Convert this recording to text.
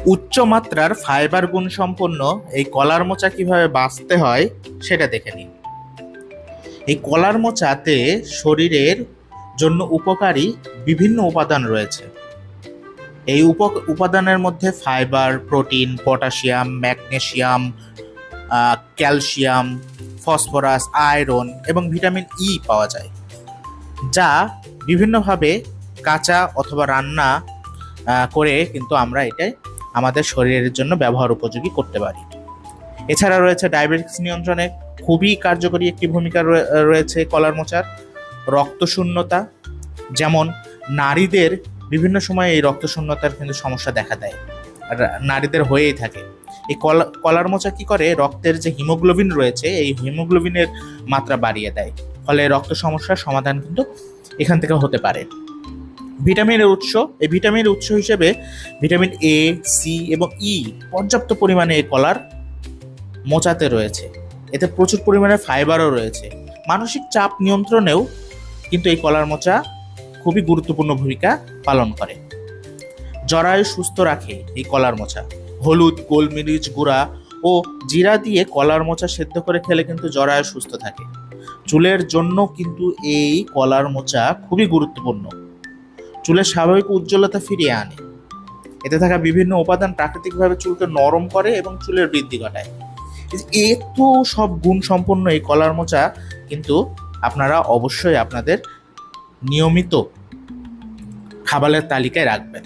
উচ্চ মাত্রার ফাইবার গুণ সম্পন্ন এই কলার মোচা কিভাবে বাছতে হয় সেটা দেখে নিন। এই কলার মোচাতে শরীরের জন্য উপকারী বিভিন্ন উপাদান রয়েছে। এই উপাদানের মধ্যে fibre, protein, potassium, magnesium, calcium, phosphorus, iron এবং ভিটামিন ই পাওয়া যায়, যা বিভিন্নভাবে কাঁচা অথবা রান্না করে কিন্তু আমরা এটাই আমাদের শরীরের জন্য ব্যবহার উপযোগী করতে পারি। এছাড়া রয়েছে ডায়াবেটিস নিয়ন্ত্রণে খুবই কার্যকরী একটি ভূমিকা রয়েছে কলার মোচার। রক্তশূন্যতা, যেমন নারীদের বিভিন্ন সময় এই রক্তশূন্যতার কিন্তু সমস্যা দেখা দেয়, আর নারীদের হয়েই থাকে। এই কলার মোচা কি করে, রক্তের যে হিমোগ্লোবিন রয়েছে এই হিমোগ্লোবিনের মাত্রা বাড়িয়ে দেয়, ফলে রক্ত সমস্যার সমাধান কিন্তু এখান থেকে হতে পারে। ভিটামিনের উৎস, এই ভিটামিনের উৎস হিসেবে ভিটামিন এ, সি এবং ই পর্যাপ্ত পরিমাণে এই কলার মোচাতে রয়েছে। এতে প্রচুর পরিমাণে ফাইবারও রয়েছে। মানসিক চাপ নিয়ন্ত্রণেও কিন্তু এই কলার মোচা খুবই গুরুত্বপূর্ণ ভূমিকা পালন করে। জরায়ু সুস্থ রাখে এই কলার মোচা। হলুদ, গোলমরিচ গুঁড়া ও জিরা দিয়ে কলার মোচা সেদ্ধ করে খেলে কিন্তু জরায়ু সুস্থ থাকে। চুলের জন্য কিন্তু এই কলার মোচা খুবই গুরুত্বপূর্ণ। চুলের স্বাভাবিক উজ্জ্বলতা ফিরিয়ে আনে। এতে থাকা বিভিন্ন উপাদান প্রাকৃতিকভাবে চুলকে নরম করে এবং চুলের বৃদ্ধি ঘটায়। এত সব গুণ সম্পন্ন এই কলার মোচা কিন্তু আপনারা অবশ্যই আপনাদের নিয়মিত খাবারের তালিকায় রাখবেন।